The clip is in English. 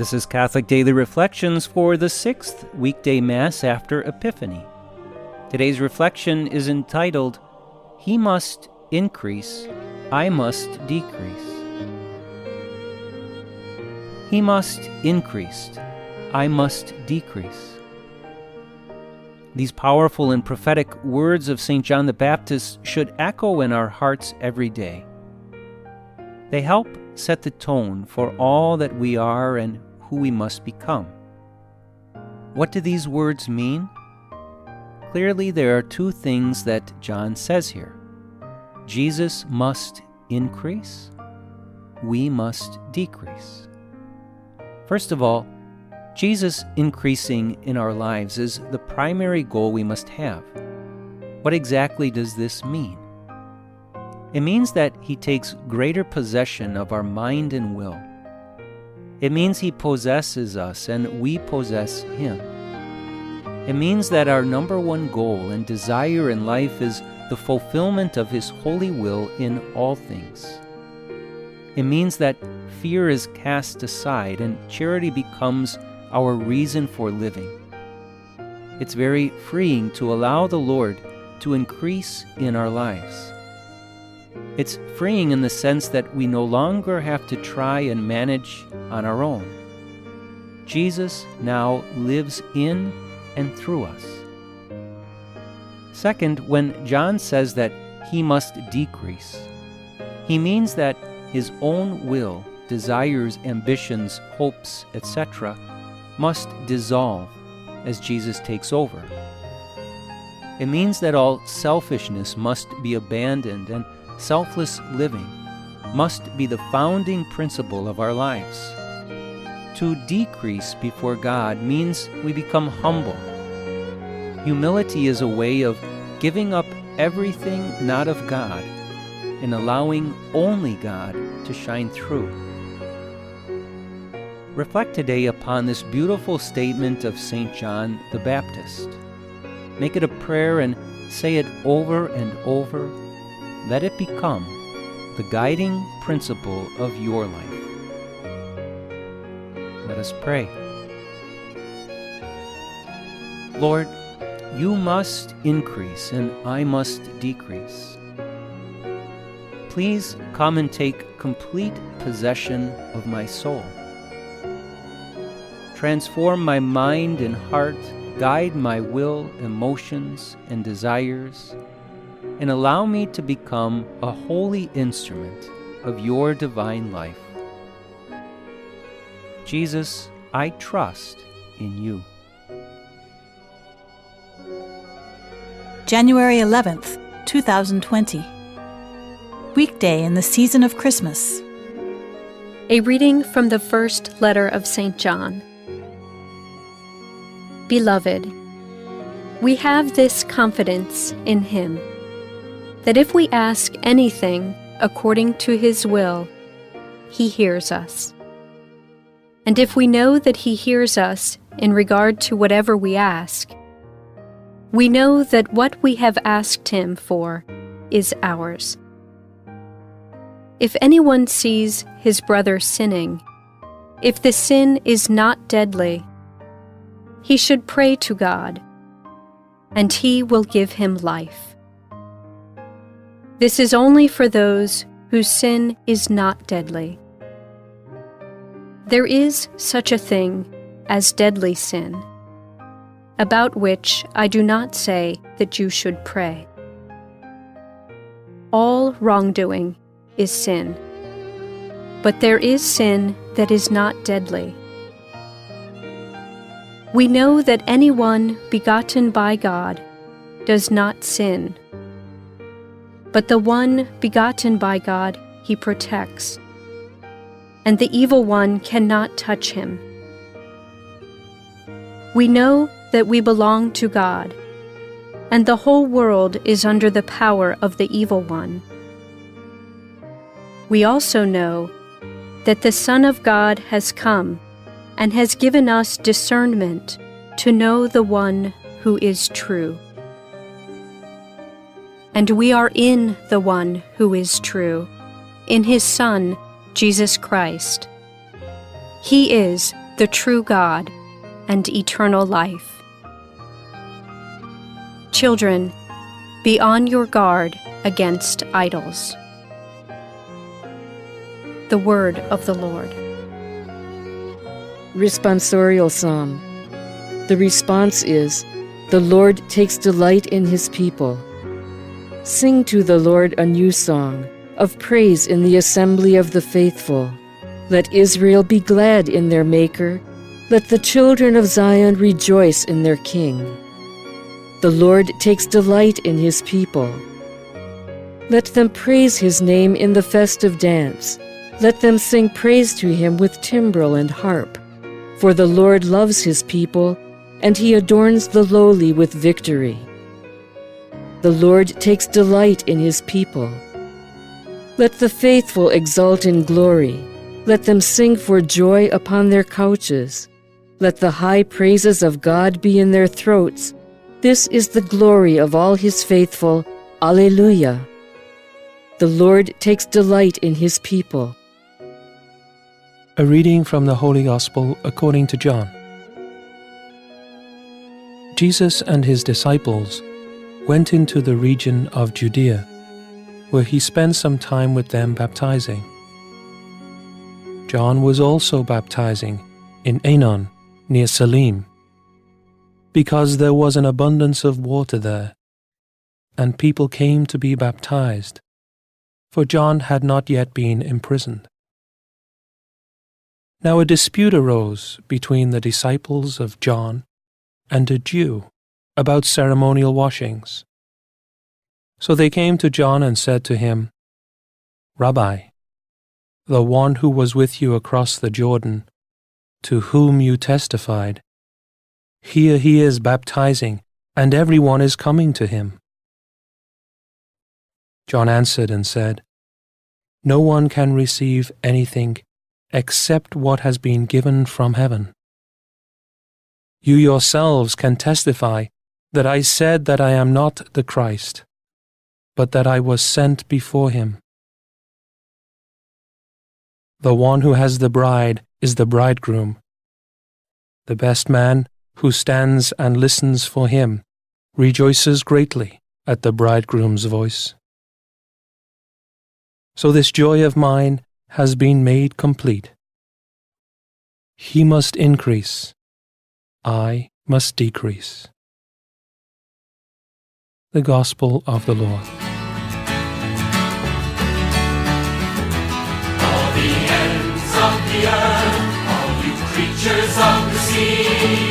This is Catholic Daily Reflections for the 6th weekday Mass after Epiphany. Today's reflection is entitled, He Must Increase, I Must Decrease. He must increase, I must decrease. These powerful and prophetic words of St. John the Baptist should echo in our hearts every day. They help set the tone for all that we are and who we must become. What do these words mean? Clearly, there are two things that John says here. Jesus must increase, we must decrease. First of all, Jesus increasing in our lives is the primary goal we must have. What exactly does this mean? It means that He takes greater possession of our mind and will. It means He possesses us and we possess Him. It means that our number one goal and desire in life is the fulfillment of His holy will in all things. It means that fear is cast aside and charity becomes our reason for living. It's very freeing to allow the Lord to increase in our lives. It's freeing in the sense that we no longer have to try and manage on our own. Jesus now lives in and through us. Second, when John says that He must decrease, he means that His own will, desires, ambitions, hopes, etc., must dissolve as Jesus takes over. It means that all selfishness must be abandoned and selfless living must be the founding principle of our lives. To decrease before God means we become humble. Humility is a way of giving up everything not of God and allowing only God to shine through. Reflect today upon this beautiful statement of St. John the Baptist. Make it a prayer and say it over and over. Let it become the guiding principle of your life. Let us pray. Lord, You must increase and I must decrease. Please come and take complete possession of my soul. Transform my mind and heart, guide my will, emotions, and desires, and allow me to become a holy instrument of Your divine life. Jesus, I trust in You. January 11th, 2020. Weekday in the season of Christmas. A reading from the first letter of St. John. Beloved, we have this confidence in Him, that if we ask anything according to His will, He hears us. And if we know that He hears us in regard to whatever we ask, we know that what we have asked Him for is ours. If anyone sees his brother sinning, if the sin is not deadly, he should pray to God, and He will give him life. This is only for those whose sin is not deadly. There is such a thing as deadly sin, about which I do not say that you should pray. All wrongdoing is sin, but there is sin that is not deadly. We know that anyone begotten by God does not sin, but the one begotten by God He protects, and the evil one cannot touch him. We know that we belong to God, and the whole world is under the power of the evil one. We also know that the Son of God has come and has given us discernment to know the one who is true. And we are in the one who is true, in His Son, Jesus Christ. He is the true God, and eternal life. Children, be on your guard against idols. The word of the Lord. Responsorial Psalm. The response is, "The Lord takes delight in his people." Sing to the Lord a new song of praise in the assembly of the faithful. Let Israel be glad in their Maker. Let the children of Zion rejoice in their King. The Lord takes delight in his people. Let them praise his name in the festive dance. Let them sing praise to him with timbrel and harp. For the Lord loves his people, and he adorns the lowly with victory. The Lord takes delight in his people. Let the faithful exult in glory. Let them sing for joy upon their couches. Let the high praises of God be in their throats. This is the glory of all his faithful. Alleluia. The Lord takes delight in his people. A reading from the Holy Gospel according to John. Jesus and his disciples went into the region of Judea, where he spent some time with them baptizing. John was also baptizing in Aenon, near Salim, because there was an abundance of water there, and people came to be baptized, for John had not yet been imprisoned. Now a dispute arose between the disciples of John and a Jew about ceremonial washings. So they came to John and said to him, "Rabbi, the one who was with you across the Jordan, to whom you testified, here he is baptizing, and everyone is coming to him." John answered and said, "No one can receive anything except what has been given from heaven. You yourselves can testify that I said that I am not the Christ, but that I was sent before him. The one who has the bride is the bridegroom. The best man who stands and listens for him rejoices greatly at the bridegroom's voice. So this joy of mine has been made complete. He must increase, I must decrease." The Gospel of the Lord. All the ends of the earth, all you creatures of the sea,